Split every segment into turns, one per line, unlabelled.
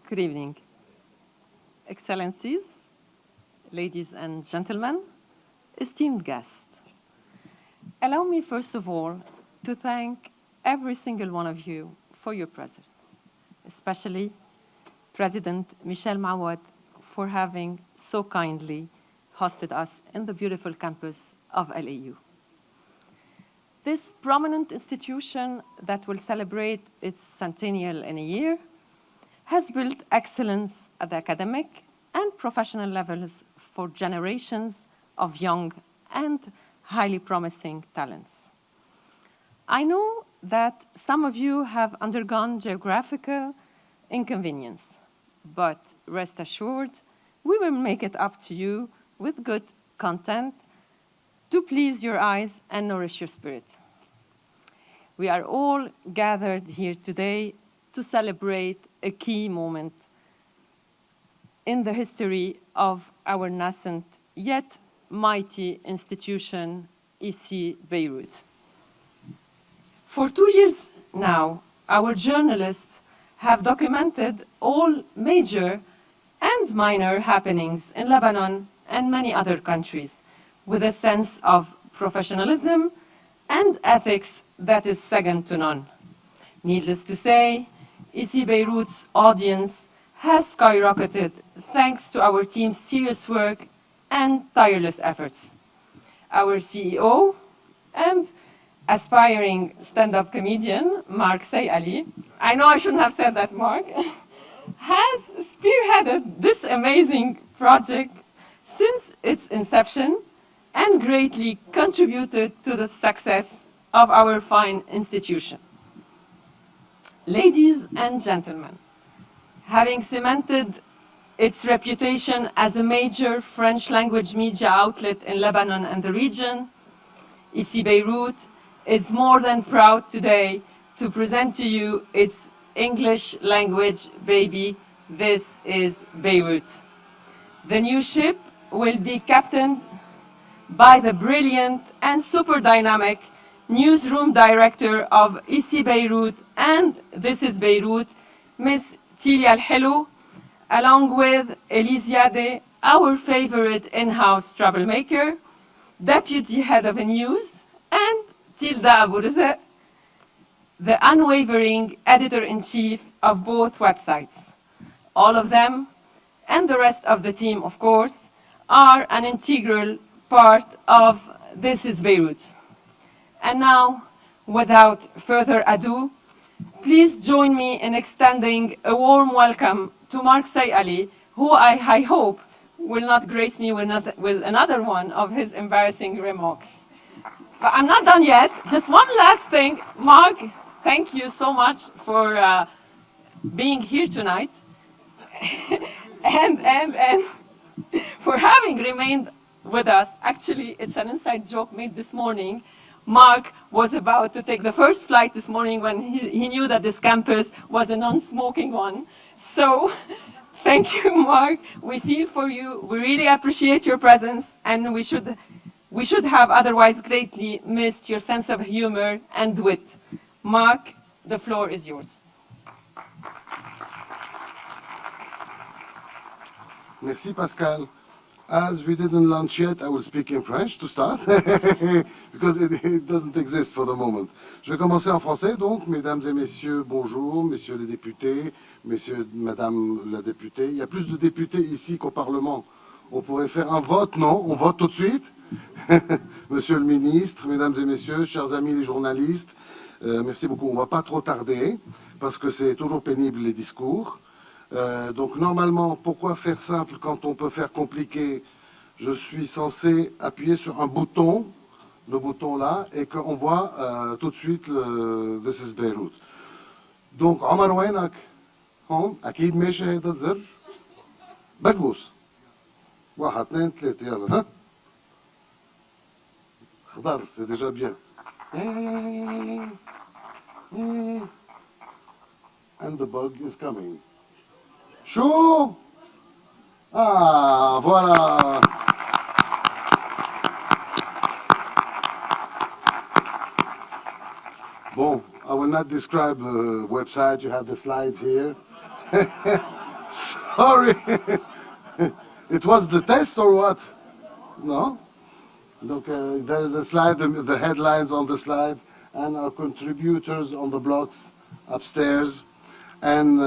Good evening. Excellencies, ladies and gentlemen, esteemed guests. Allow me first of all to thank every single one of you for your presence, especially President Michel Mawad for having so kindly hosted us in the beautiful campus of LAU. This prominent institution that will celebrate its centennial in a year has built excellence at the academic and professional levels for generations of young and highly promising talents. I know that some of you have undergone geographical inconvenience, but rest assured, we will make it up to you with good content to please your eyes and nourish your spirit. We are all gathered here today to celebrate a key moment in the history of our nascent yet mighty institution, ICI Beirut. For 2 years now, our journalists have documented all major and minor happenings in Lebanon and many other countries with a sense of professionalism and ethics that is second to none. Needless to say, ICI Beirut's audience has skyrocketed thanks to our team's serious work and tireless efforts. Our CEO and aspiring stand-up comedian, Mark Sayali, I know I shouldn't have said that, Mark, has spearheaded this amazing project since its inception and greatly contributed to the success of our fine institution. Ladies and gentlemen, having cemented its reputation as a major French language media outlet in Lebanon and the region, ICI Beirut is more than proud today to present to you its English language baby, This is Beirut. The new ship will be captained by the brilliant and super dynamic newsroom director of ICI Beirut and This is Beirut, Ms. Tilia Al-Helou, along with Elise, our favorite in-house troublemaker, deputy head of news, and Tilda Abu Rizq, the unwavering editor-in-chief of both websites. All of them, and the rest of the team, of course, are an integral part of This is Beirut. And now, without further ado, please join me in extending a warm welcome to Mark Sayali, who I hope will not grace me with another one of his embarrassing remarks. But I'm not done yet. Just one last thing. Mark, thank you so much for being here tonight and for having remained with us. Actually, it's an inside joke made this morning. Mark was about to take the first flight this morning when he knew that this campus was a non-smoking one. So thank you, Mark. We feel for you. We really appreciate your presence, and we should have otherwise greatly missed your sense of humor and wit. Mark, the floor is yours.
Merci, Pascal. As we didn't launch yet, I will speak in French to start, because it doesn't exist for the moment. Je vais commencer en français, donc, mesdames et messieurs, bonjour, messieurs les députés, messieurs, madame la députée. Il y a plus de députés ici qu'au Parlement. On pourrait faire un vote, non? On vote tout de suite. Monsieur le ministre, mesdames et messieurs, chers amis les journalistes, merci beaucoup. On ne va pas trop tarder, parce que c'est toujours pénible les discours. Donc normalement, pourquoi faire simple quand on peut faire compliqué? Je suis censé appuyer sur un bouton, le bouton là, et qu'on voit tout de suite le This is Beirut. Donc, عمر وينك؟ هون؟ أكيد ماشي هيدا الزر؟ بكبس. 1 2 3 يلا ها؟ خضر, c'est déjà bien. And the bug is coming. Chaud? Ah, voilà. Bon, I will not describe the website. You have the slides here. Sorry. It was the test or what? No? Look, there is a slide, the headlines on the slides, and our contributors on the blocks upstairs. And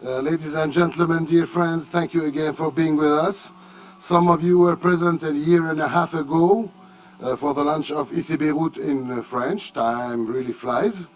ladies and gentlemen, dear friends, thank you again for being with us. Some of you were present a year and a half ago for the launch of Ici Beirut in French. Time really flies.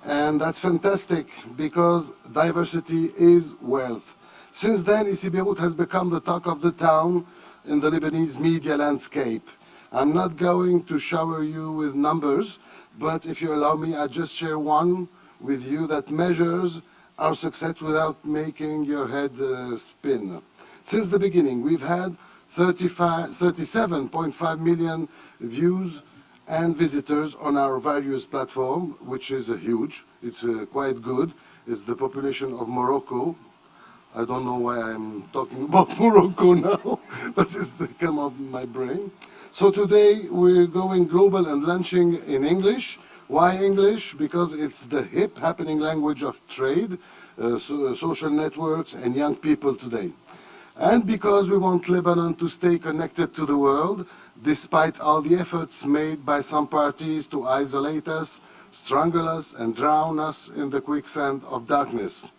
And that's fantastic because diversity is wealth. Since then, Ici Beirut has become the talk of the town in the Lebanese media landscape. I'm not going to shower you with numbers, but if you allow me, I'll just share one with you that measures our success without making your head spin. Since the beginning, we've had 37.5 million views and visitors on our various platforms, which is huge. It's quite good. It's the population of Morocco. I don't know why I'm talking about Morocco now, but it's come up in my brain. So today we're going global and launching in English. Why English? Because it's the hip happening language of trade, social networks, and young people today. And because we want Lebanon to stay connected to the world, despite all the efforts made by some parties to isolate us, strangle us, and drown us in the quicksand of darkness.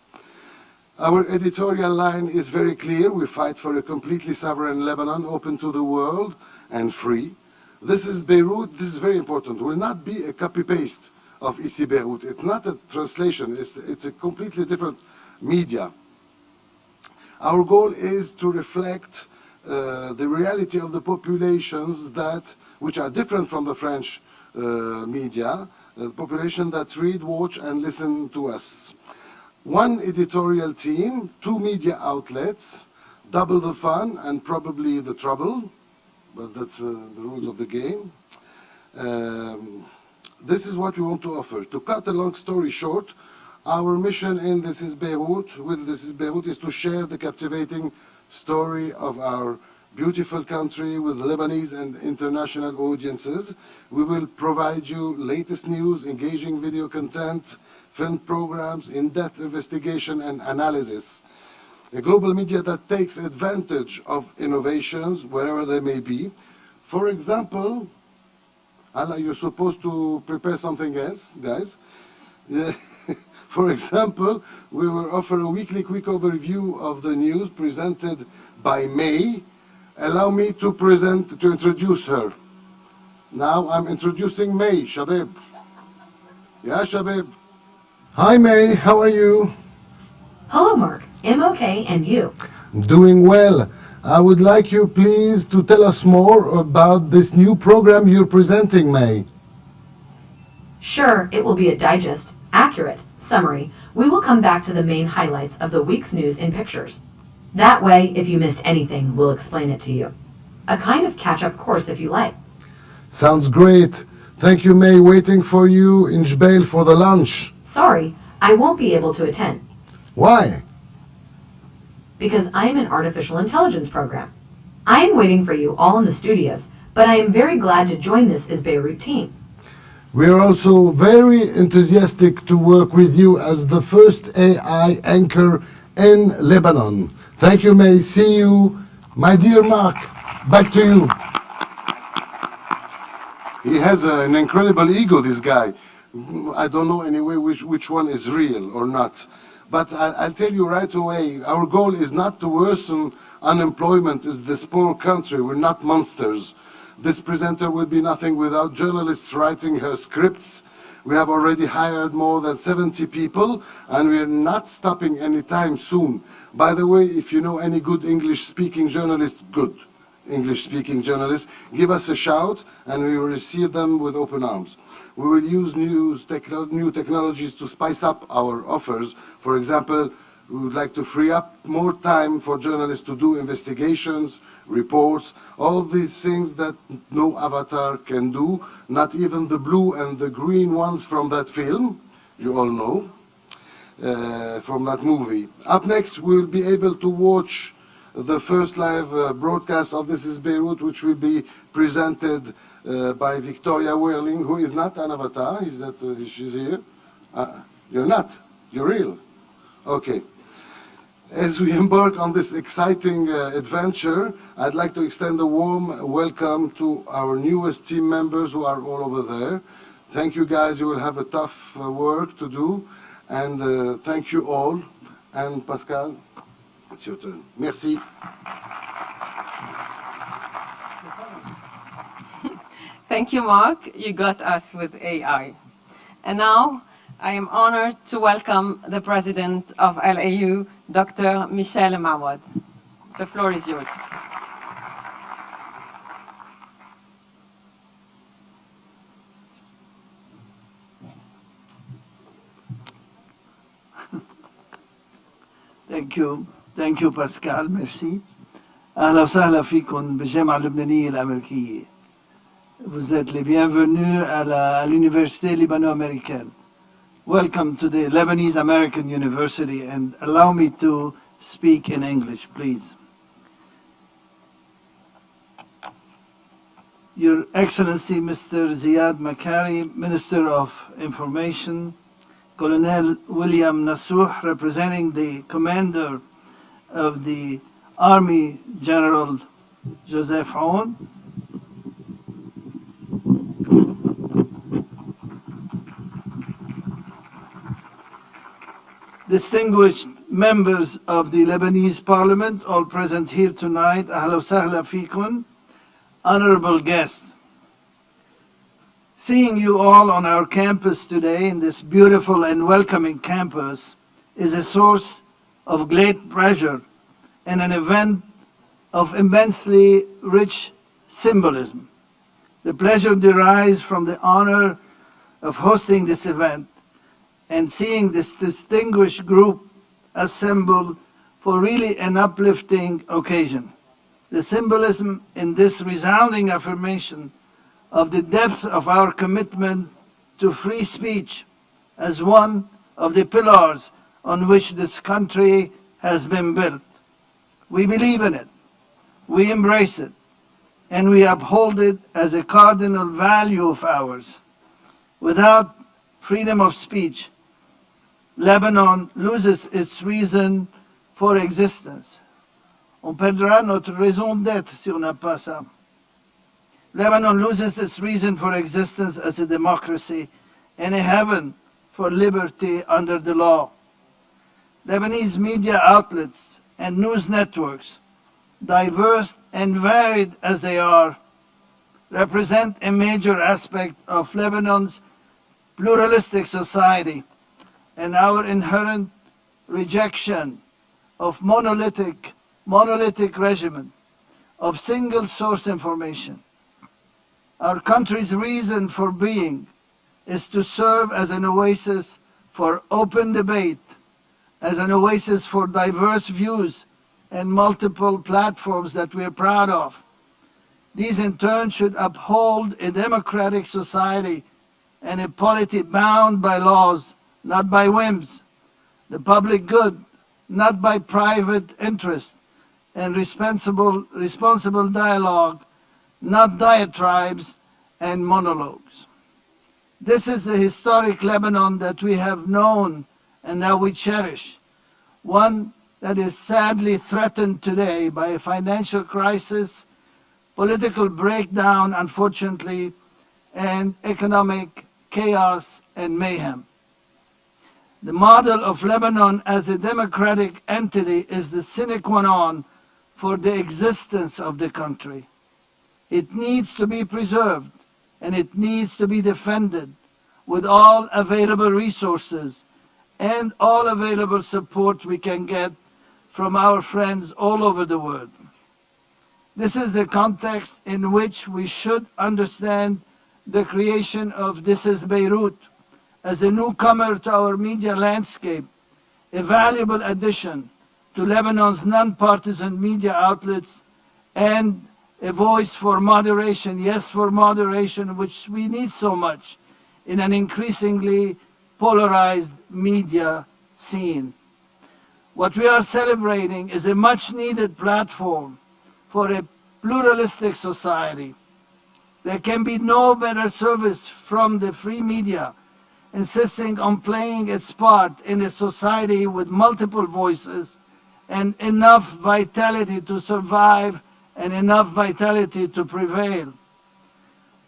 Our editorial line is very clear. We fight for a completely sovereign Lebanon, open to the world and free. This is Beirut. This is very important. It will not be a copy-paste of Ici Beirut. It's not a translation. It's a completely different media. Our goal is to reflect the reality of the populations which are different from the French media, the population that read, watch, and listen to us. One editorial team, 2 media outlets, double the fun and probably the trouble, but that's the rules of the game. This is what we want to offer. To cut a long story short, our mission in This is Beirut, with This is Beirut, is to share the captivating story of our beautiful country with Lebanese and international audiences. We will provide you latest news, engaging video content, film programs, in-depth investigation and analysis. A global media that takes advantage of innovations wherever they may be. For example, you're supposed to prepare something else, guys. Yeah. For example, we will offer a weekly quick overview of the news presented by May. Allow me to introduce her. Now I'm introducing May, Shabab. Yeah, Shabab. Hi, May, how are you?
Hello, Mark. I'm okay, and you?
Doing well. I would like you, please, to tell us more about this new program you're presenting, May.
Sure, it will be a digest, accurate summary. We will come back to the main highlights of the week's news in pictures. That way, if you missed anything, we'll explain it to you. A kind of catch-up course, if you like.
Sounds great. Thank you, May. Waiting for you in Jbeil for the lunch.
Sorry, I won't be able to attend.
Why?
Because I am an artificial intelligence program. I am waiting for you all in the studios, but I am very glad to join this Is Beirut team.
We are also very enthusiastic to work with you as the first AI anchor in Lebanon. Thank you, May. See you. My dear Mark, back to you. He has an incredible ego, this guy. I don't know anyway which one is real or not. But I'll tell you right away, our goal is not to worsen unemployment in this poor country. We're not monsters. This presenter will be nothing without journalists writing her scripts. We have already hired more than 70 people, and we're not stopping anytime soon. By the way, if you know any good English-speaking journalist, good English-speaking journalists, give us a shout, and we will receive them with open arms. We will use new technologies to spice up our offers. For example, we would like to free up more time for journalists to do investigations, reports, all these things that no avatar can do, not even the blue and the green ones from that film, you all know, from that movie. Up next, we'll be able to watch the first live broadcast of This is Beirut, which will be presented by Victoria Whirling, who is not an avatar. She's here. You're not. You're real. Okay. As we embark on this exciting adventure, I'd like to extend a warm welcome to our newest team members who are all over there. Thank you guys, you will have a tough work to do, and thank you all. And Pascal, it's your turn. Merci.
Thank you, Mark. You got us with AI. And now, I am honored to welcome the president of LAU, Dr. Michel Mawad. The floor is yours.
Thank you Pascal, merci. أهلا وسهلا فيكم بالجامعة اللبنانية الأمريكية. Vous êtes les bienvenus à l'Université libano-américaine. Welcome to the Lebanese American University, and allow me to speak in English, please. Your Excellency, Mr. Ziad Makari, Minister of Information, Colonel William Nasuh, representing the Commander of the Army, General Joseph Aoun, distinguished members of the Lebanese Parliament, all present here tonight, Ahla wa sahla fikun, honorable guests. Seeing you all on our campus today, in this beautiful and welcoming campus, is a source of great pleasure and an event of immensely rich symbolism. The pleasure derives from the honor of hosting this event and seeing this distinguished group assembled for really an uplifting occasion. The symbolism in this resounding affirmation of the depth of our commitment to free speech as one of the pillars on which this country has been built. We believe in it, we embrace it, and we uphold it as a cardinal value of ours. Without freedom of speech, Lebanon loses its reason for existence. On perdra notre raison d'être si on n'a pas ça. Lebanon loses its reason for existence as a democracy and a haven for liberty under the law. Lebanese media outlets and news networks, diverse and varied as they are, represent a major aspect of Lebanon's pluralistic society and our inherent rejection of monolithic regimen, of single source information. Our country's reason for being is to serve as an oasis for open debate, as an oasis for diverse views and multiple platforms that we're proud of. These in turn should uphold a democratic society and a polity bound by laws, not by whims, the public good, not by private interest, and responsible dialogue, not diatribes and monologues. This is the historic Lebanon that we have known and that we cherish, one that is sadly threatened today by a financial crisis, political breakdown, unfortunately, and economic chaos and mayhem. The model of Lebanon as a democratic entity is the sine qua non for the existence of the country. It needs to be preserved and it needs to be defended with all available resources and all available support we can get from our friends all over the world. This is the context in which we should understand the creation of This is Beirut as a newcomer to our media landscape, a valuable addition to Lebanon's non-partisan media outlets, and a voice for moderation, yes, for moderation, which we need so much in an increasingly polarized media scene. What we are celebrating is a much-needed platform for a pluralistic society. There can be no better service from the free media, insisting on playing its part in a society with multiple voices and enough vitality to survive and enough vitality to prevail.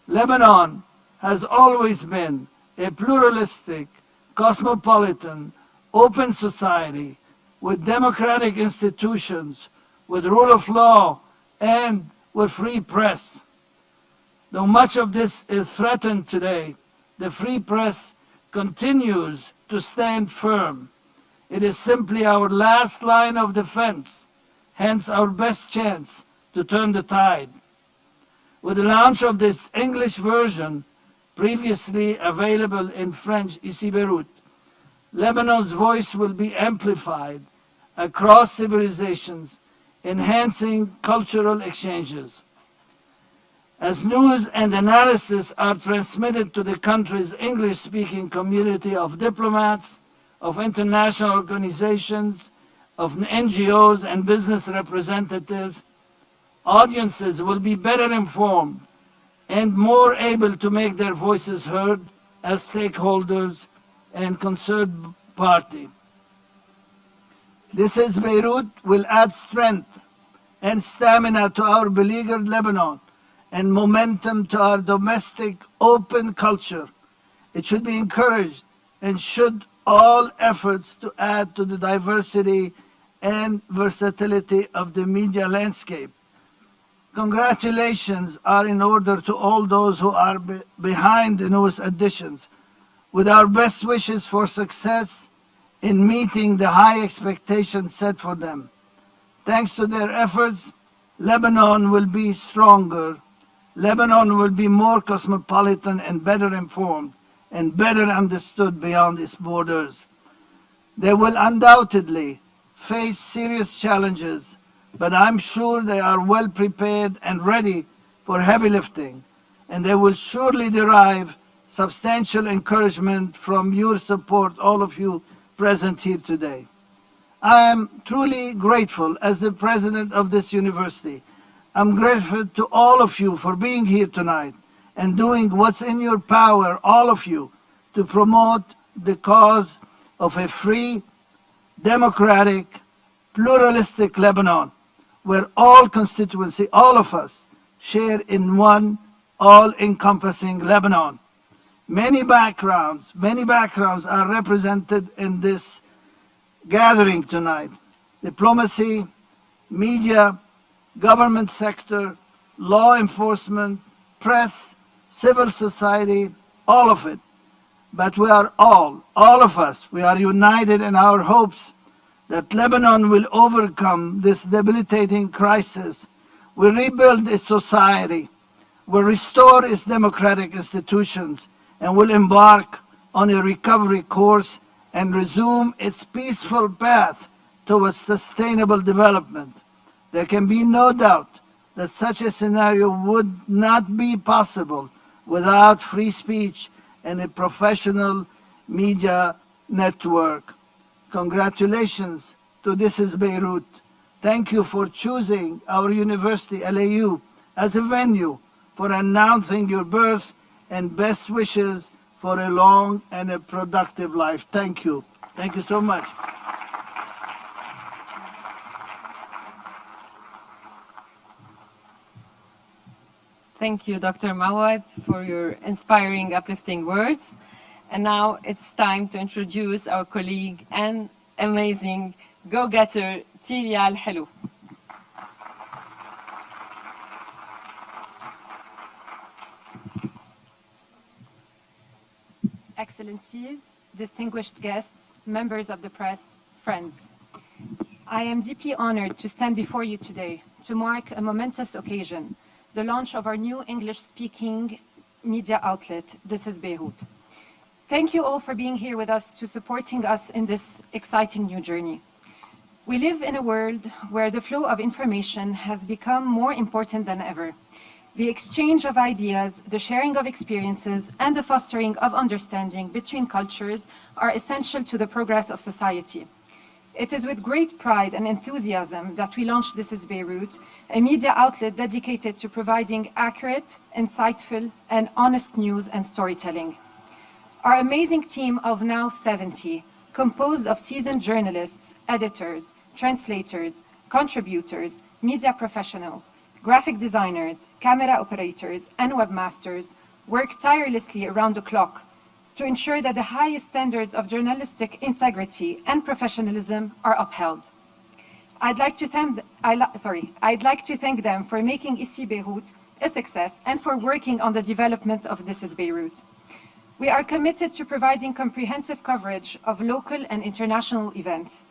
Lebanon has always been a pluralistic, cosmopolitan, open society with democratic institutions, with rule of law, and with free press. Though much of this is threatened today, the free press continues to stand firm. It is simply our last line of defense, hence our best chance to turn the tide. With the launch of this English version, previously available in French, ici Beirut, Lebanon's voice will be amplified across civilizations, enhancing cultural exchanges. As news and analysis are transmitted to the country's English-speaking community of diplomats, of international organizations, of NGOs and business representatives, audiences will be better informed and more able to make their voices heard as stakeholders and concerned party. This is Beirut will add strength and stamina to our beleaguered Lebanon and momentum to our domestic open culture. It should be encouraged and should all efforts to add to the diversity and versatility of the media landscape. Congratulations are in order to all those who are behind the newest additions, with our best wishes for success in meeting the high expectations set for them. Thanks to their efforts, Lebanon will be stronger. Lebanon will be more cosmopolitan and better informed and better understood beyond its borders. They will undoubtedly face serious challenges, but I'm sure they are well prepared and ready for heavy lifting, and they will surely derive substantial encouragement from your support, all of you present here today. I am truly grateful as the president of this university. I'm grateful to all of you for being here tonight and doing what's in your power, all of you, to promote the cause of a free, democratic, pluralistic Lebanon, where all constituency, all of us, share in one all-encompassing Lebanon. Many backgrounds are represented in this gathering tonight. Diplomacy, media, government sector, law enforcement, press, civil society, all of it. But we are all of us, we are united in our hopes that Lebanon will overcome this debilitating crisis, will rebuild its society, will restore its democratic institutions, and will embark on a recovery course and resume its peaceful path towards sustainable development. There can be no doubt that such a scenario would not be possible without free speech and a professional media network. Congratulations to This is Beirut. Thank you for choosing our university, LAU, as a venue for announcing your birth, and best wishes for a long and a productive life. Thank you. Thank you so much.
Thank you, Dr. Mawad, for your inspiring, uplifting words. And now it's time to introduce our colleague and amazing go-getter, Tilia Al-Helou.
Excellencies, distinguished guests, members of the press, friends. I am deeply honored to stand before you today to mark a momentous occasion, the launch of our new English-speaking media outlet, This is Beirut. Thank you all for being here with us to supporting us in this exciting new journey. We live in a world where the flow of information has become more important than ever. The exchange of ideas, the sharing of experiences, and the fostering of understanding between cultures are essential to the progress of society. It is with great pride and enthusiasm that we launched This is Beirut, a media outlet dedicated to providing accurate, insightful, and honest news and storytelling. Our amazing team of now 70, composed of seasoned journalists, editors, translators, contributors, media professionals, graphic designers, camera operators, and webmasters work tirelessly around the clock to ensure that the highest standards of journalistic integrity and professionalism are upheld. I'd like to thank them for making Ici Beirut a success and for working on the development of This is Beirut. We are committed to providing comprehensive coverage of local and international events,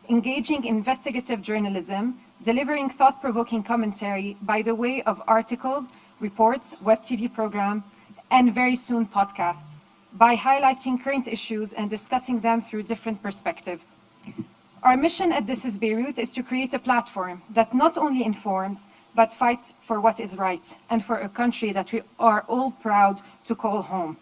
engaging in investigative journalism, delivering thought-provoking commentary by the way of articles, reports, web TV program, and very soon podcasts, by highlighting current issues and discussing them through different perspectives. Our mission at This is Beirut is to create a platform that not only informs, but fights for what is right and for a country that we are all proud to call home.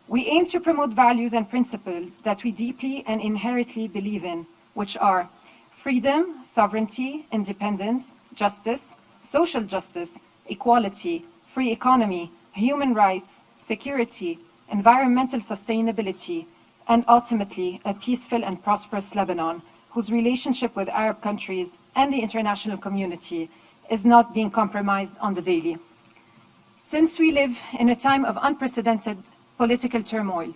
We aim to promote values and principles that we deeply and inherently believe in, which are freedom, sovereignty, independence, justice, social justice, equality, free economy, human rights, security, environmental sustainability, and ultimately a peaceful and prosperous Lebanon, whose relationship with Arab countries and the international community is not being compromised on the daily. Since we live in a time of unprecedented political turmoil,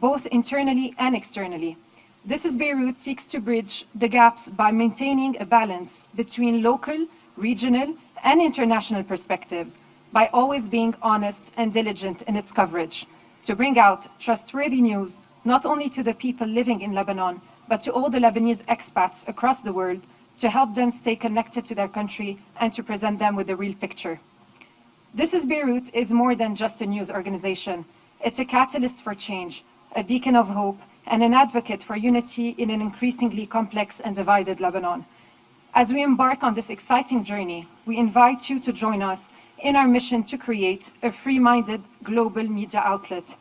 both internally and externally, This is Beirut seeks to bridge the gaps by maintaining a balance between local, regional, and international perspectives, by always being honest and diligent in its coverage, to bring out trustworthy news not only to the people living in Lebanon, but to all the Lebanese expats across the world, to help them stay connected to their country and to present them with the real picture. This is Beirut is more than just a news organization. It's a catalyst for change, a beacon of hope, and an advocate for unity in an increasingly complex and divided Lebanon. As we embark on this exciting journey, we invite you to join us in our mission to create a free-minded global media outlet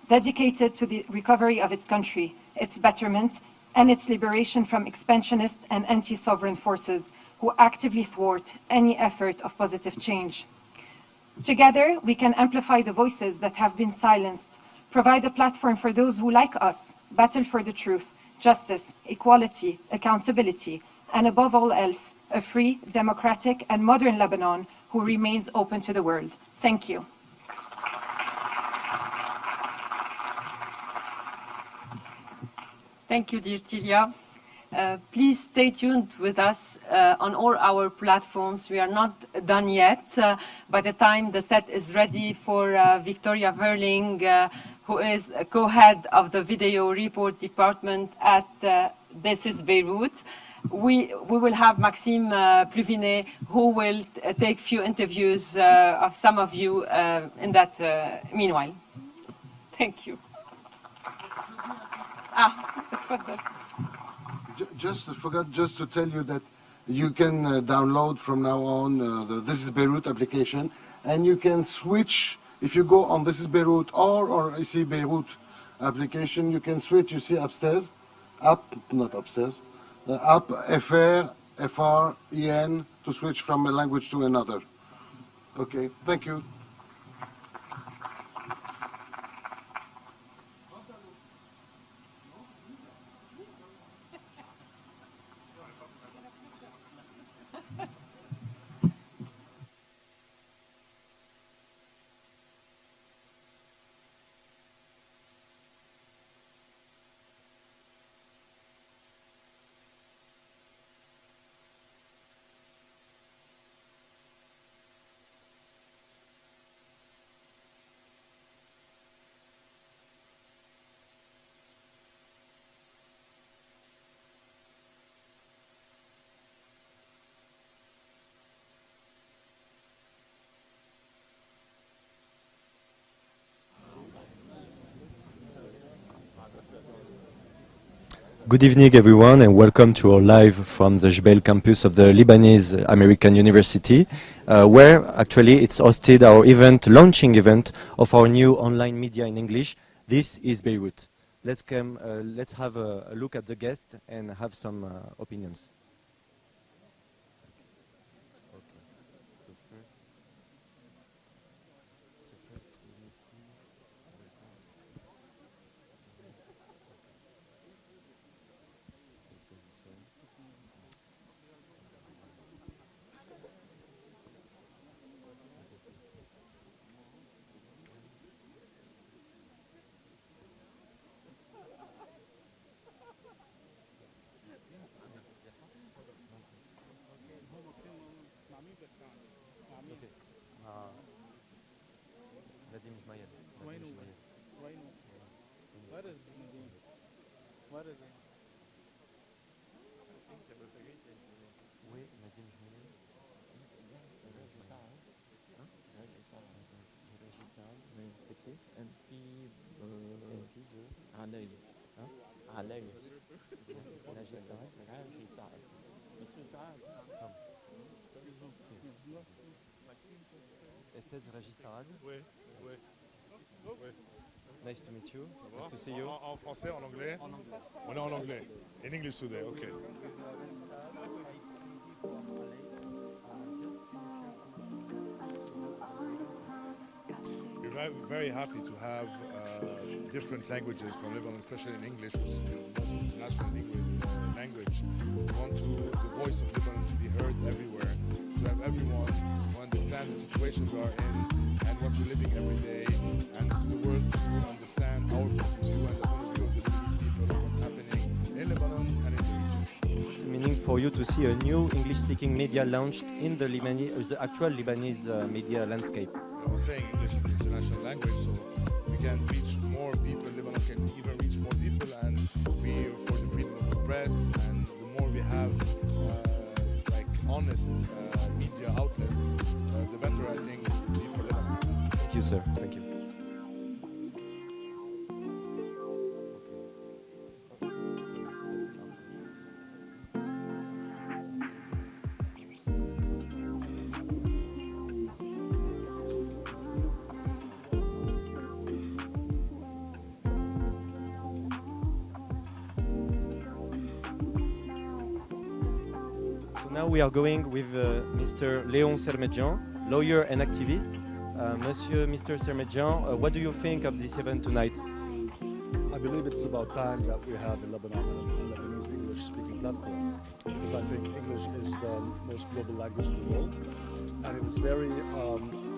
dedicated to the recovery of its country, its betterment, and its liberation from expansionist and anti-sovereign forces who actively thwart any effort of positive change. Together, we can amplify the voices that have been silenced, provide a platform for those who, like us, battle for the truth, justice, equality, accountability, and above all else, a free, democratic, and modern Lebanon who remains open to the world. Thank you.
Thank you, dear Tilia. Please stay tuned with us on all our platforms. We are not done yet. By the time the set is ready for Victoria Verling, who is co-head of the video report department at This is Beirut, we will have Maxime Pluvinet, who will take few interviews of some of you in that meanwhile. Thank you.
I forgot just to tell you that you can download from now on the This is Beirut application, and you can switch. If you go on This is Beirut or Ici Beirut application, you can switch. You see upstairs, not upstairs, up FREN to switch from a language to another. Okay, thank you.
Good evening, everyone, and welcome to our live from the Jbeil campus of the Lebanese American University, where actually it's hosted our launching event of our new online media in English. This is Beirut. Let's have a look at the guest and have some opinions. Estes Régis Sarad. Nice to meet you. Nice to see you.
En français, en anglais? On est en anglais. In English today, okay. We're very happy to have different languages from Lebanon, especially in English, which is the national language. We want the voice of Lebanon to be heard everywhere, to have everyone who understand the situation we are in and what we're living every day, and the world to understand our point of view and the point of view of the Lebanese people, what's happening in Lebanon and in the region.
What's the meaning for you to see a new English-speaking media launched in the the actual Lebanese media landscape?
I was saying English is the international language, so we can reach more people. Lebanon can even reach more people, and we are for the freedom of the press. And the more we have like honest media outlets, the better I think it will be for Lebanon.
Thank you, sir. Thank you. Now we are going with Mr. Léon Sermedjian, lawyer and activist. Mr. Sermedjian, what do you think of this event tonight?
I believe it's about time that we have in Lebanon a Lebanese English-speaking platform, because I think English is the most global language in the world, and it is very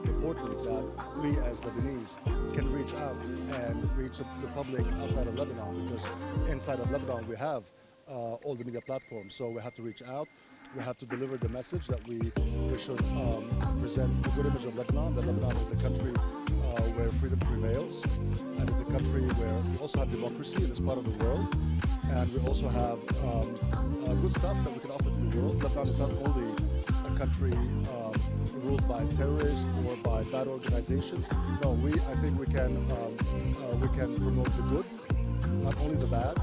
important that we as Lebanese can reach out and reach the public outside of Lebanon, because inside of Lebanon we have all the media platforms, so we have to reach out. We have to deliver the message that we should present a good image of Lebanon, that Lebanon is a country where freedom prevails, and it's a country where we also have democracy in this part of the world, and we also have good stuff that we can offer to the world. Lebanon is not only a country ruled by terrorists or by bad organizations. No, I think we can promote the good, not only the bad,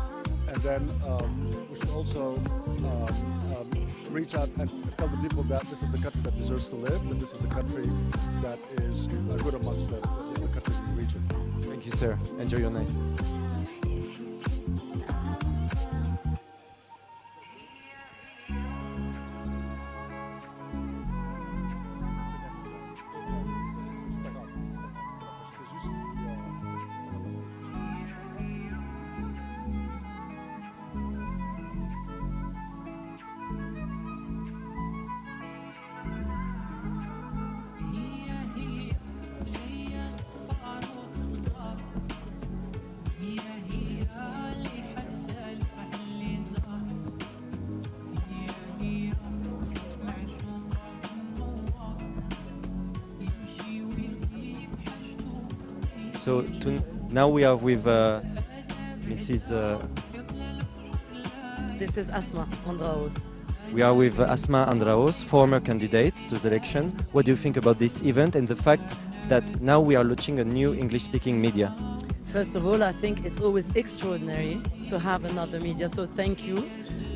and then we should also reach out and tell the people that this is a country that deserves to live, that this is a country that is good amongst the other countries in the region.
Thank you, sir. Enjoy your night. So now we are with Mrs.
This is Asma Andraos.
We are with Asma Andraos, former candidate to the election. What do you think about this event and the fact that now we are launching a new English-speaking media?
First of all, I think it's always extraordinary to have another media, so thank you.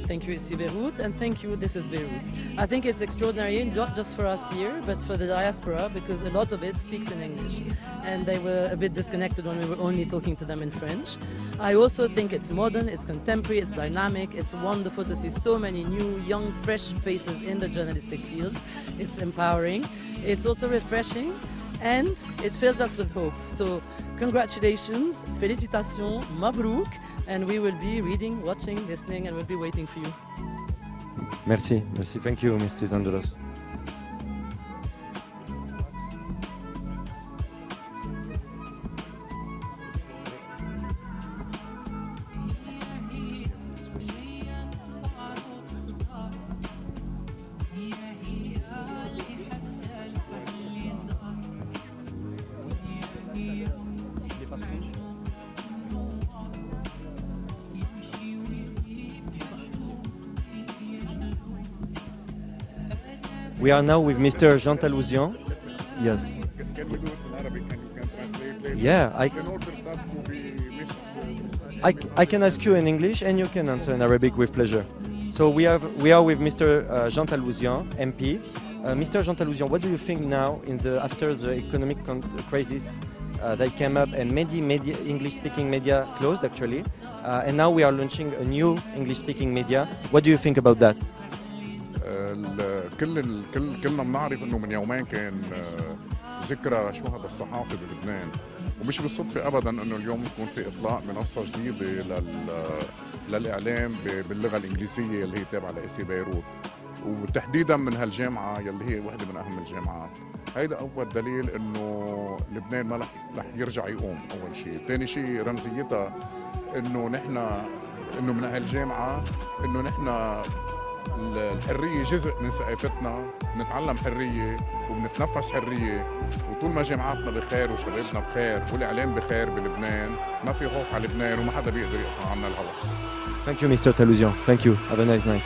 Thank you, ici Beirut, and thank you, this is Beirut. I think it's extraordinary, not just for us here, but for the diaspora, because a lot of it speaks in English. And they were a bit disconnected when we were only talking to them in French. I also think it's modern, it's contemporary, it's dynamic, it's wonderful to see so many new, young, fresh faces in the journalistic field. It's empowering, it's also refreshing, and it fills us with hope. So congratulations, félicitations, mabrouk, and we will be reading, watching, listening, and we'll be waiting for you.
Merci, merci. Thank you, Mrs. Andraos. We are now with Mr. Jean Talousian. Yes.
Can we do it in Arabic and you can translate later?
Yeah,
In order that to be
I can ask you in English and you can answer in Arabic with pleasure. So we are with Mr. Jean Talousian, MP. Mr. Jean Talousian, what do you think now after the economic crisis that came up and many English-speaking media closed actually, and now we are launching a new English-speaking media. What do you think about that?
كلنا بنعرف انه من يومين كان ذكرى شهداء الصحافه بلبنان، ومش بالصدفه ابدا انه اليوم يكون في اطلاق منصه جديده للاعلام باللغه الانجليزيه اللي هي تابعه لإسي بيروت، وتحديدا من هالجامعه يلي هي وحده من اهم الجامعات. هيدا اول دليل انه لبنان ما رح يرجع يقوم. اول شيء، ثاني شيء رمزيتها انه نحن من هالجامعه انه نحن الحرية جزء من ثقافتنا، بنتعلم حرية وبنتنفس حرية، وطول ما جامعاتنا بخير وشبابنا بخير والإعلام بخير بلبنان ما في خوف على لبنان وما حدا بيقدر يقطع عنا الهواء.
Thank you, Mr. Talousian. Thank you. Have a nice night.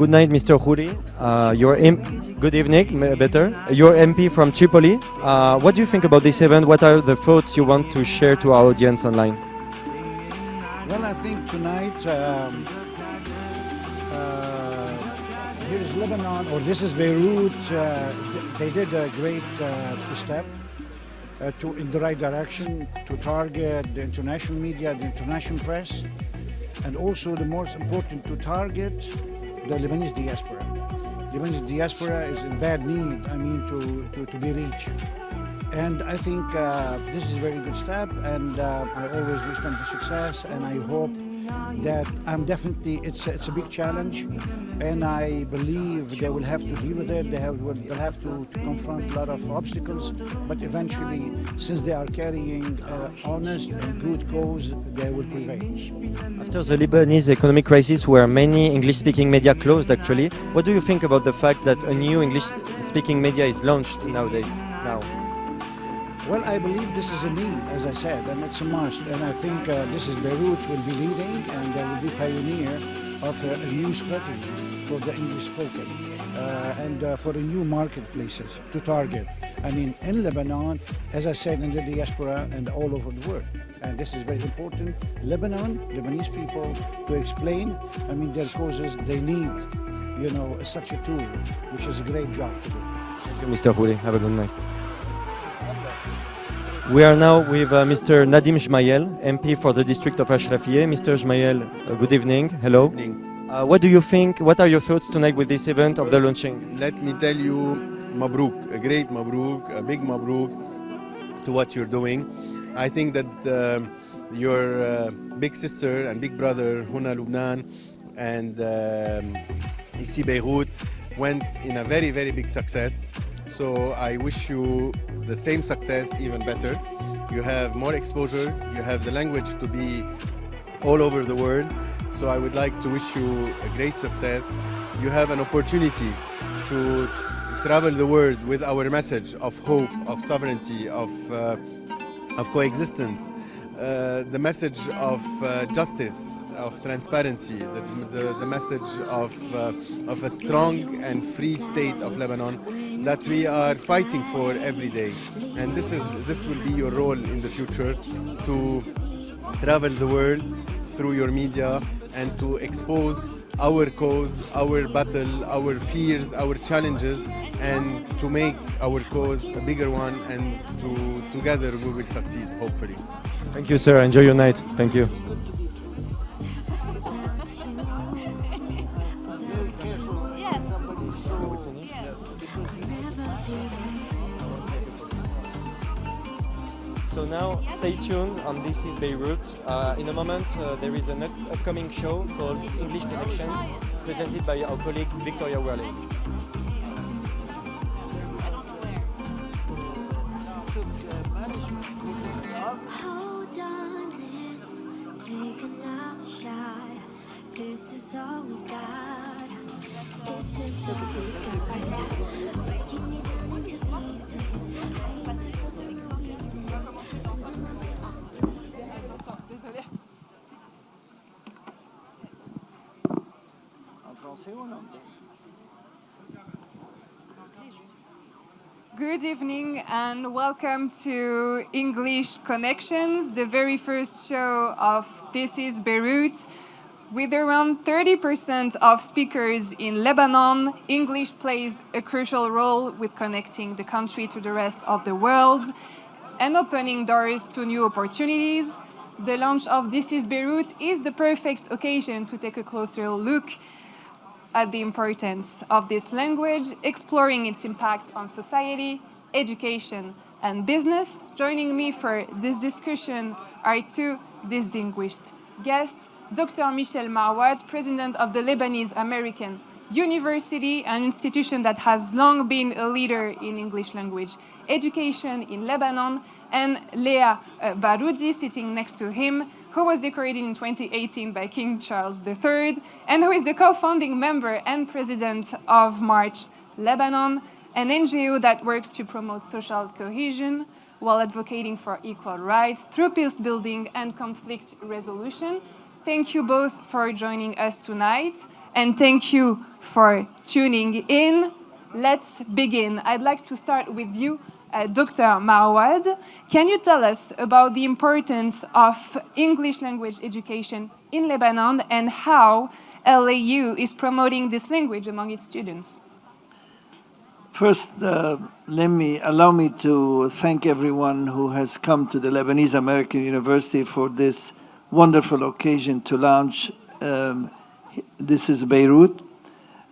Good night, Mr. Khouri. Good evening, better. You're MP from Tripoli. What do you think about this event? What are the thoughts you want to share to our audience online?
Well, I think tonight here's Lebanon, or this is Beirut. They did a great step in the right direction to target the international media, the international press, and also the most important, to target the Lebanese diaspora. Lebanese diaspora is in bad need, to be reached. And I think this is a very good step, and I always wish them the success, and I hope that it's a big challenge, and I believe they will have to deal with it. They'll have to confront a lot of obstacles, but eventually, since they are carrying honest and good cause, they will prevail.
After the Lebanese economic crisis, where many English-speaking media closed actually, what do you think about the fact that a new English-speaking media is launched nowadays?
Well, I believe this is a need, as I said, and it's a must. And I think this is Beirut will be leading, and they will be pioneer of a new strategy for the English spoken and for a new marketplaces to target. In Lebanon, as I said, in the diaspora and all over the world. And this is very important. Lebanese people, to explain, their causes, they need, such a tool, which is a great job to do.
Thank you, Mr. Khouri. Have a good night. We are now with Mr. Nadim Jmayel, MP for the district of Ashrafiyeh. Mr. Jmayel, good evening. Hello.
Good evening.
What do you think? What are your thoughts tonight with this event of the launching?
Let me tell you, Mabruk, a great Mabruk, a big Mabruk to what you're doing. I think that your big sister and big brother, Huna Lubnan, and ici Beirut, went in a very, very big success. So I wish you the same success, even better. You have more exposure, you have the language to be all over the world. So I would like to wish you a great success. You have an opportunity to travel the world with our message of hope, of sovereignty, of coexistence, the message of justice, of transparency, the message of a strong and free state of Lebanon that we are fighting for every day. And this will be your role in the future, to travel the world through your media and to expose our cause, our battle, our fears, our challenges, and to make our cause a bigger one, and together we will succeed, hopefully.
Thank you, sir. Enjoy your night. Thank you. So now, stay tuned on This is Beirut. In a moment, there is an upcoming show called English Connections, presented by our colleague Victoria Worley.
Hold on, take another shot. This is all we got. This is
En français ou en anglais?
Good evening and welcome to English Connections, the very first show of This is Beirut. With around 30% of speakers in Lebanon, English plays a crucial role with connecting the country to the rest of the world and opening doors to new opportunities. The launch of This is Beirut is the perfect occasion to take a closer look at the importance of this language, exploring its impact on society, education, and business. Joining me for this discussion are two distinguished guests, Dr. Michel Maouad, president of the Lebanese American University, an institution that has long been a leader in English language education in Lebanon, and Leah Baroudi, sitting next to him, who was decorated in 2018 by King Charles III, and who is the co-founding member and president of March Lebanon, an NGO that works to promote social cohesion while advocating for equal rights through peace building and conflict resolution. Thank you both for joining us tonight, and thank you for tuning in. Let's begin. I'd like to start with you, Dr. Maouad. Can you tell us about the importance of English language education in Lebanon and how LAU is promoting this language among its students?
First, allow me to thank everyone who has come to the Lebanese American University for this wonderful occasion to launch This is Beirut.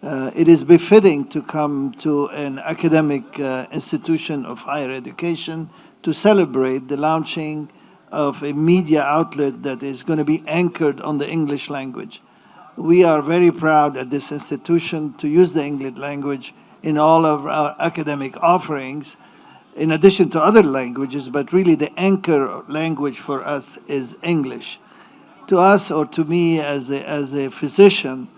It is befitting to come to an academic institution of higher education to celebrate the launching of a media outlet that is going to be anchored on the English language. We are very proud at this institution to use the English language in all of our academic offerings, in addition to other languages, but really the anchor language for us is English. To us, or to me as a physician,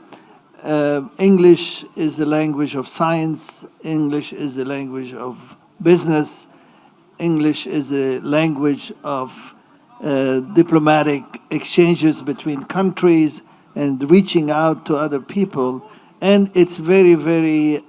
English is the language of science, English is the language of business, English is the language of diplomatic exchanges between countries and reaching out to other people. And it's very, very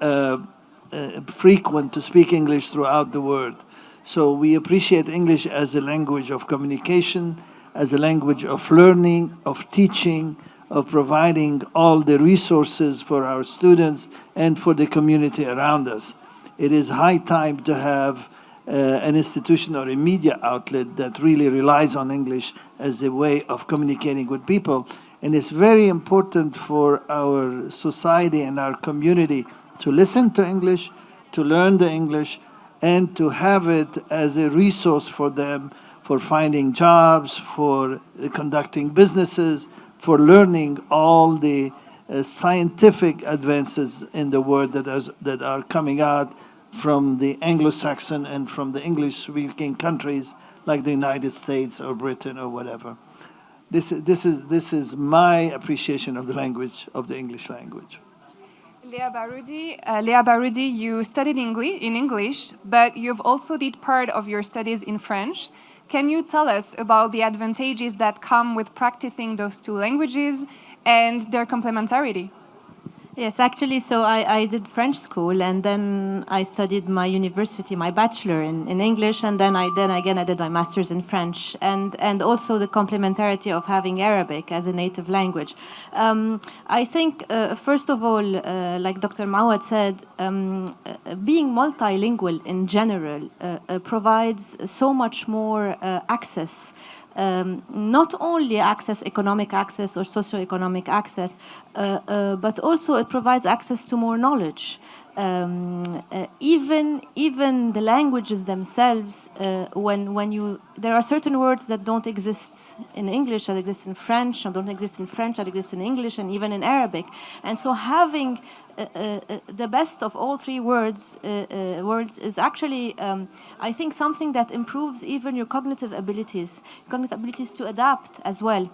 frequent to speak English throughout the world. So we appreciate English as a language of communication, as a language of learning, of teaching, of providing all the resources for our students and for the community around us. It is high time to have an institution or a media outlet that really relies on English as a way of communicating with people. And it's very important for our society and our community to listen to English, to learn the English, and to have it as a resource for them for finding jobs, for conducting businesses, for learning all the scientific advances in the world that are coming out from the Anglo-Saxon and from the English-speaking countries like the United States or Britain or whatever. This is my appreciation of the language, of the English language.
Leah Baroudi, you studied in English, but you've also did part of your studies in French. Can you tell us about the advantages that come with practicing those two languages and their complementarity?
Yes, actually, so I did French school, and then I studied my university, my bachelor in English, and then again I did my master's in French, and also the complementarity of having Arabic as a native language. I think, first of all, like Dr. Maouad said, being multilingual in general provides so much more access. Not only economic access or socioeconomic access, but also it provides access to more knowledge. Even the languages themselves, there are certain words that don't exist in English that exist in French, and don't exist in French that exist in English, and even in Arabic. And so having the best of all three words is actually, I think, something that improves even your cognitive abilities to adapt as well.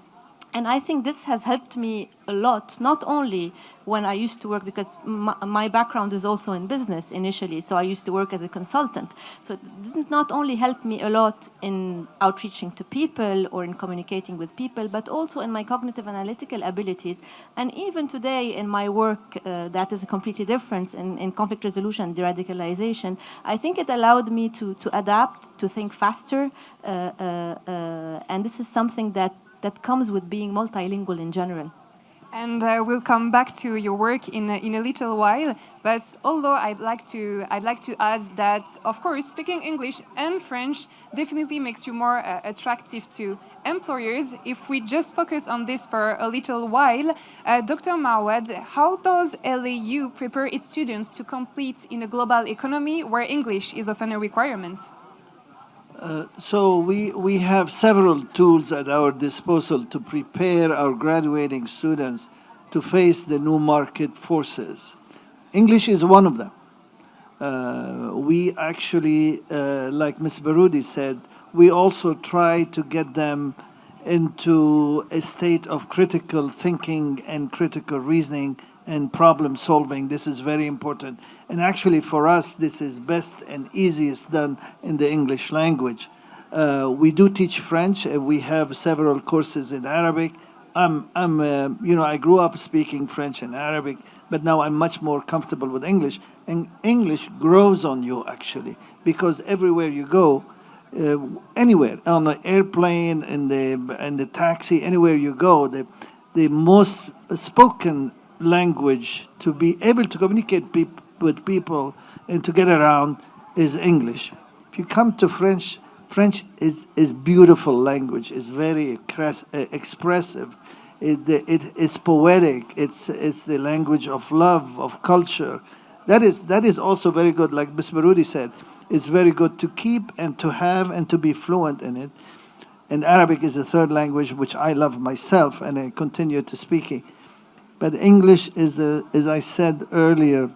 And I think this has helped me a lot, not only when I used to work, because my background is also in business initially, so I used to work as a consultant. So it didn't not only help me a lot in outreaching to people or in communicating with people, but also in my cognitive analytical abilities. And even today in my work, that is a completely different in conflict resolution and de-radicalization, I think it allowed me to adapt, to think faster, and this is something that comes with being multilingual in general.
And we'll come back to your work in a little while. But although I'd like to add that, of course, speaking English and French definitely makes you more attractive to employers. If we just focus on this for a little while, Dr. Marwad, how does LAU prepare its students to compete in a global economy where English is often a requirement?
So we have several tools at our disposal to prepare our graduating students to face the new market forces. English is one of them. We actually, like Ms. Baroudi said, we also try to get them into a state of critical thinking and critical reasoning and problem solving. This is very important. And actually for us, this is best and easiest done in the English language. We do teach French, and we have several courses in Arabic. I grew up speaking French and Arabic, but now I'm much more comfortable with English. And English grows on you, actually, because everywhere you go, anywhere, on the airplane, in the taxi, anywhere you go, the most spoken language to be able to communicate with people and to get around is English. If you come to French is beautiful language. It's very expressive. It is poetic. It's the language of love, of culture. That is also very good. Like Ms. Baroudi said, it's very good to keep and to have and to be fluent in it. And Arabic is a third language which I love myself, and I continue to speaking. But English is, as I said earlier,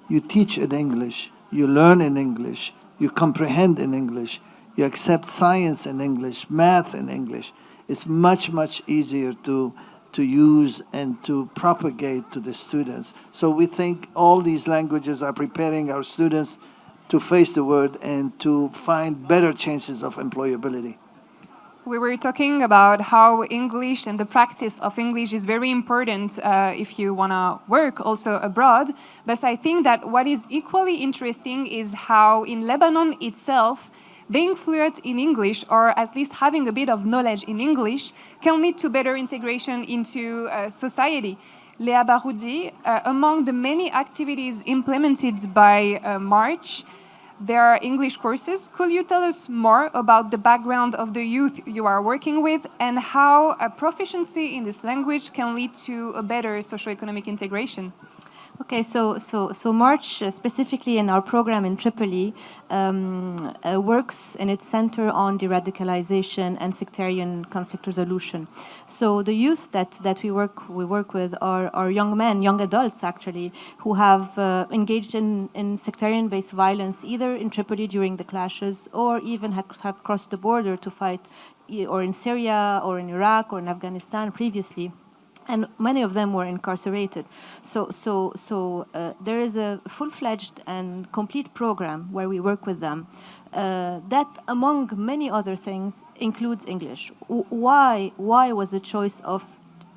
you teach in English, you learn in English, you comprehend in English, you accept science in English, math in English. It's much, much easier to use and to propagate to the students. So we think all these languages are preparing our students to face the world and to find better chances of employability.
We were talking about how English and the practice of English is very important if you want to work also abroad. But I think that what is equally interesting is how in Lebanon itself, being fluent in English, or at least having a bit of knowledge in English, can lead to better integration into society. Lea Baroudi, among the many activities implemented by March, there are English courses. Could you tell us more about the background of the youth you are working with and how a proficiency in this language can lead to a better socioeconomic integration?
Okay, so March, specifically in our program in Tripoli, works in its center on de-radicalization and sectarian conflict resolution. So the youth that we work with are young men, young adults actually, who have engaged in sectarian-based violence, either in Tripoli during the clashes, or even have crossed the border to fight, or in Syria, or in Iraq, or in Afghanistan previously. And many of them were incarcerated. So there is a full-fledged and complete program where we work with them that, among many other things, includes English. Why was the choice of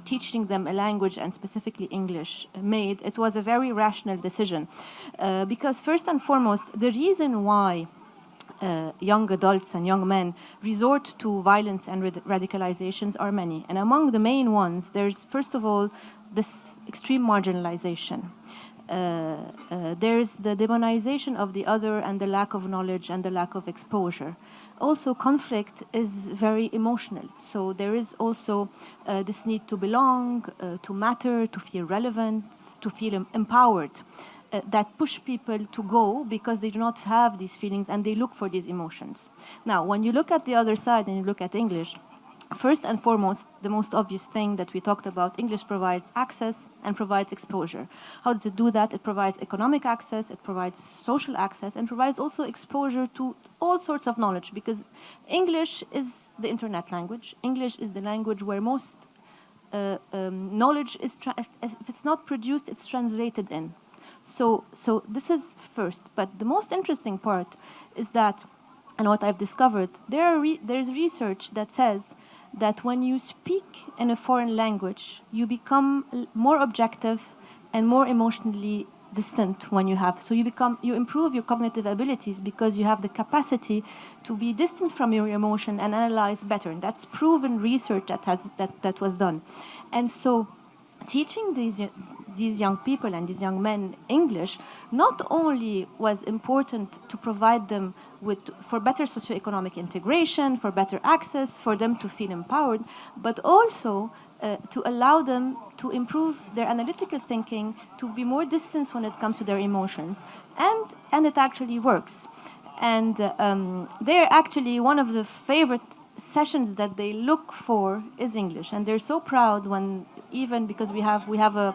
teaching them a language, and specifically English, made? It was a very rational decision. Because first and foremost, the reason why young adults and young men resort to violence and radicalizations are many. And among the main ones, there's, first of all, this extreme marginalization. There's the demonization of the other and the lack of knowledge and the lack of exposure. Also, conflict is very emotional. So there is also this need to belong, to matter, to feel relevant, to feel empowered. That push people to go because they do not have these feelings and they look for these emotions. Now, when you look at the other side and you look at English, first and foremost, the most obvious thing that we talked about, English provides access and provides exposure. How does it do that? It provides economic access, it provides social access, and provides also exposure to all sorts of knowledge, because English is the internet language. English is the language where most knowledge is, if it's not produced, it's translated in. So this is first. But the most interesting part is that, and what I've discovered, there's research that says that when you speak in a foreign language, you become more objective and more emotionally distant when you have. So you improve your cognitive abilities because you have the capacity to be distant from your emotion and analyze better. And that's proven research that was done. And so teaching these young people and these young men English not only was important to provide them for better socioeconomic integration, for better access, for them to feel empowered, but also to allow them to improve their analytical thinking, to be more distant when it comes to their emotions. And it actually works. And they're actually one of the favorite sessions that they look for is English. And they're so proud when, even because we have a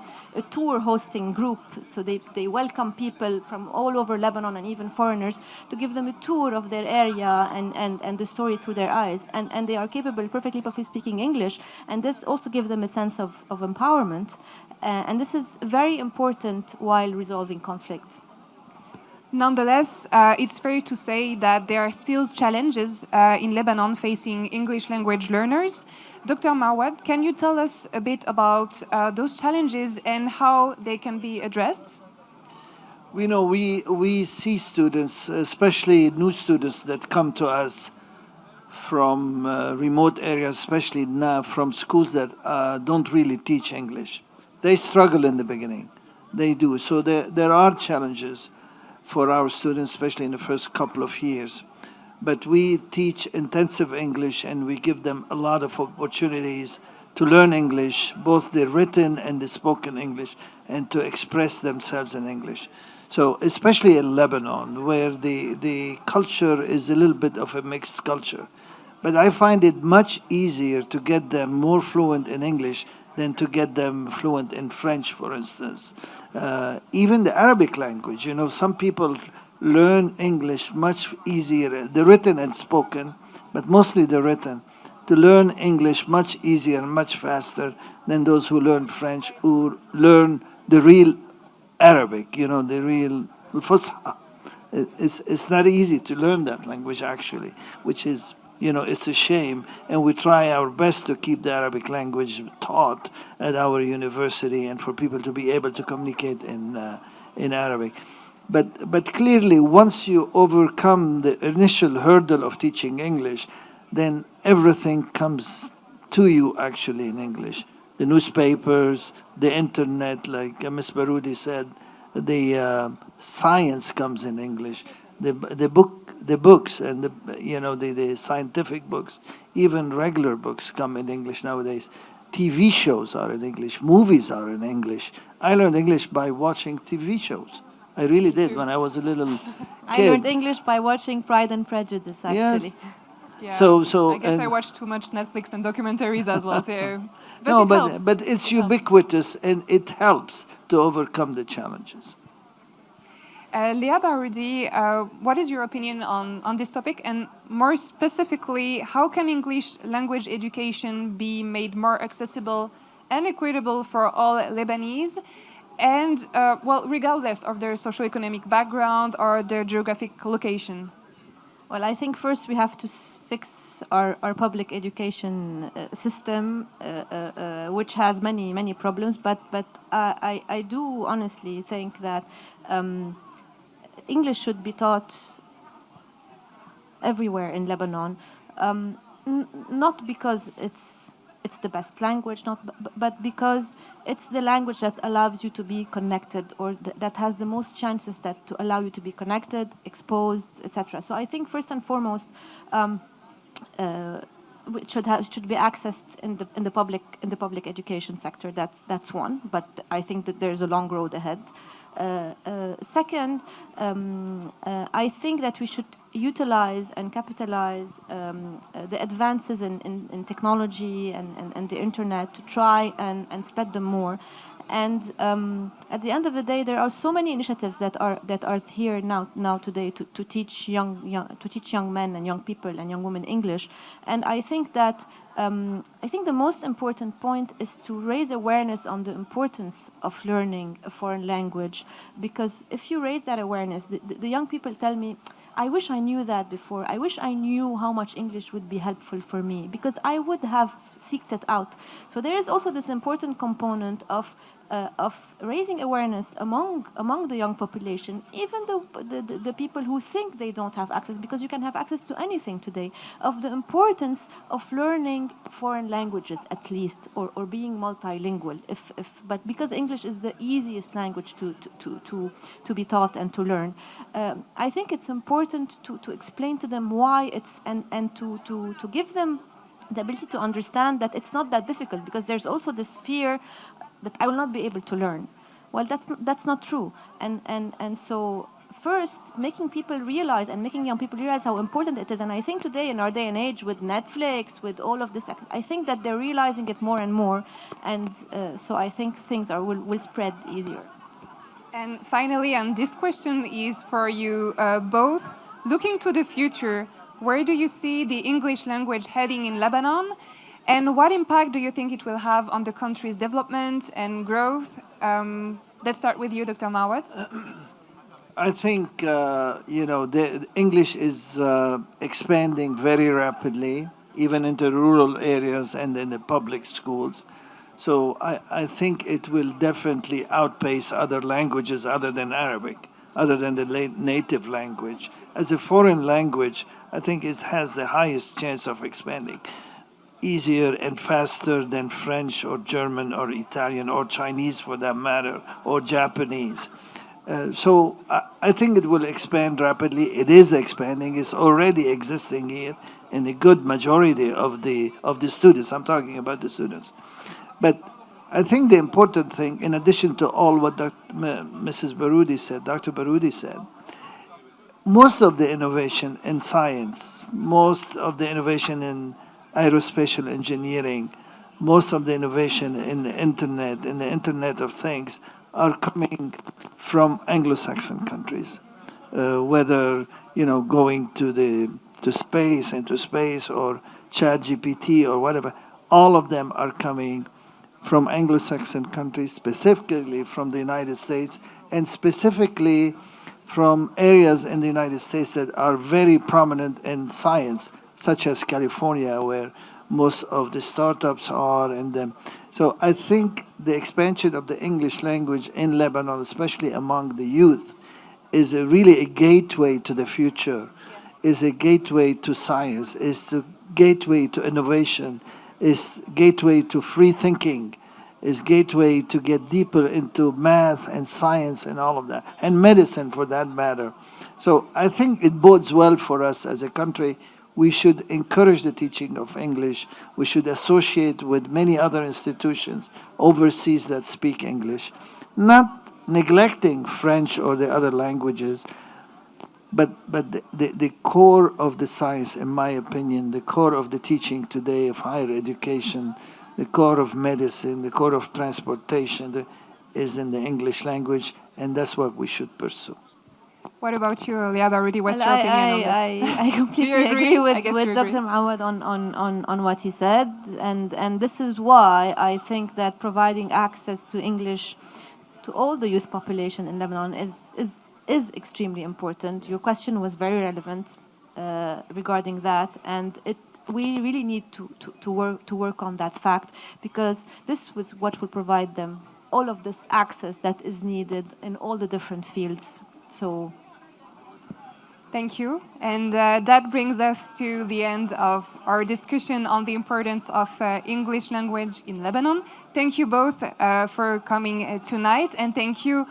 tour hosting group, so they welcome people from all over Lebanon and even foreigners to give them a tour of their area and the story through their eyes. And they are perfectly capable of speaking English. And this also gives them a sense of empowerment. And this is very important while resolving conflict.
Nonetheless, it's fair to say that there are still challenges in Lebanon facing English language learners. Dr. Mawad, can you tell us a bit about those challenges and how they can be addressed?
We see students, especially new students that come to us from remote areas, especially now from schools that don't really teach English. They struggle in the beginning. They do. So there are challenges for our students, especially in the first couple of years. But we teach intensive English and we give them a lot of opportunities to learn English, both the written and the spoken English, and to express themselves in English. So especially in Lebanon, where the culture is a little bit of a mixed culture. But I find it much easier to get them more fluent in English than to get them fluent in French, for instance. Even the Arabic language, some people learn English much easier, the written and spoken, but mostly the written, to learn English much easier and much faster than those who learn French or learn the real Arabic, the real Fusha. It's not easy to learn that language, actually, which is, it's a shame. And we try our best to keep the Arabic language taught at our university and for people to be able to communicate in Arabic. But clearly, once you overcome the initial hurdle of teaching English, then everything comes to you actually in English. The newspapers, the internet, like Ms. Baroudi said, the science comes in English. The books and the scientific books, even regular books come in English nowadays. TV shows are in English. Movies are in English. I learned English by watching TV shows. I really did when I was a little kid.
I learned English by watching Pride and Prejudice, actually.
Yes.
Yeah.
So
I guess I watch too much Netflix and documentaries as well. So,
but it's ubiquitous and it helps to overcome the challenges.
Leah Baroudi, what is your opinion on this topic? And more specifically, how can English language education be made more accessible and equitable for all Lebanese? And, regardless of their socioeconomic background or their geographic location?
Well, I think first we have to fix our public education system, which has many problems. But I do honestly think that English should be taught everywhere in Lebanon, not because it's the best language, but because it's the language that allows you to be connected, or that has the most chances to allow you to be connected, exposed, etc. So I think first and foremost, it should be accessed in the public education sector. That's one. But I think that there's a long road ahead. Second, I think that we should utilize and capitalize the advances in technology and the internet to try and spread them more. And at the end of the day, there are so many initiatives that are here now today to teach young men and young people and young women English. And I think that the most important point is to raise awareness on the importance of learning a foreign language, because if you raise that awareness, the young people tell me, I wish I knew that before. I wish I knew how much English would be helpful for me, because I would have seeked it out. So there is also this important component of raising awareness among the young population, even the people who think they don't have access, because you can have access to anything today, of the importance of learning foreign languages at least, or being multilingual. But because English is the easiest language to be taught and to learn, I think it's important to explain to them why it's and to give them the ability to understand that it's not that difficult, because there's also this fear that I will not be able to learn. Well, that's not true. And so first, making people realize and making young people realize how important it is. And I think today, in our day and age, with Netflix, with all of this, I think that they're realizing it more and more. And so I think things will spread easier.
And finally, and this question is for you both, looking to the future, where do you see the English language heading in Lebanon? And what impact do you think it will have on the country's development and growth? Let's start with you, Dr. Mawad.
I think, the English is expanding very rapidly, even into rural areas and in the public schools. So I think it will definitely outpace other languages other than Arabic, other than the native language. As a foreign language, I think it has the highest chance of expanding, easier and faster than French or German or Italian or Chinese for that matter, or Japanese. So I think it will expand rapidly. It is expanding. It's already existing here in a good majority of the students. I'm talking about the students. But I think the important thing, in addition to all what Mrs. Baroudi said, Dr. Baroudi said, most of the innovation in science, most of the innovation in aerospatial engineering, most of the innovation in the Internet of Things are coming from Anglo-Saxon countries. Whether going to space or ChatGPT or whatever, all of them are coming from Anglo-Saxon countries, specifically from the United States, and specifically from areas in the United States that are very prominent in science, such as California, where most of the startups are. So I think the expansion of the English language in Lebanon, especially among the youth, is really a gateway to the future, is a gateway to science, is a gateway to innovation, is gateway to free thinking, is gateway to get deeper into math and science and all of that, and medicine for that matter. So I think it bodes well for us as a country. We should encourage the teaching of English. We should associate with many other institutions overseas that speak English, not neglecting French or the other languages, but the core of the science, in my opinion, the core of the teaching today of higher education, the core of medicine, the core of transportation is in the English language, and that's what we should pursue.
What about you, Leah Baroudi? What's your opinion on this?
I completely agree with
Dr.
Dr. Mawad on what he said, and this is why I think that providing access to English to all the youth population in Lebanon is extremely important. Your question was very relevant regarding that, and we really need to work on that fact, because this was what will provide them all of this access that is needed in all the different fields. So.
Thank you. And that brings us to the end of our discussion on the importance of English language in Lebanon. Thank you both for coming tonight, and thank you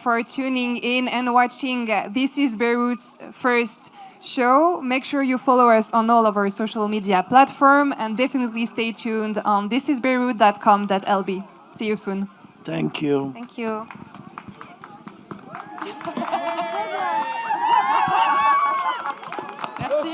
for tuning in and watching This is Beirut's first show. Make sure you follow us on all of our social media platforms, and definitely stay tuned on thisisbeirut.com.lb. See you soon.
Thank you.
Thank you.
Merci.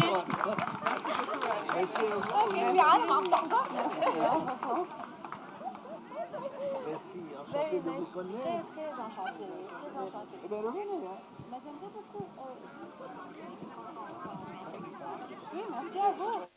Merci. enchanté de vous connaître.
Très enchantée, très enchantée.
Eh bien, revenez, hein.
J'aimerais beaucoup. Oui, merci à vous.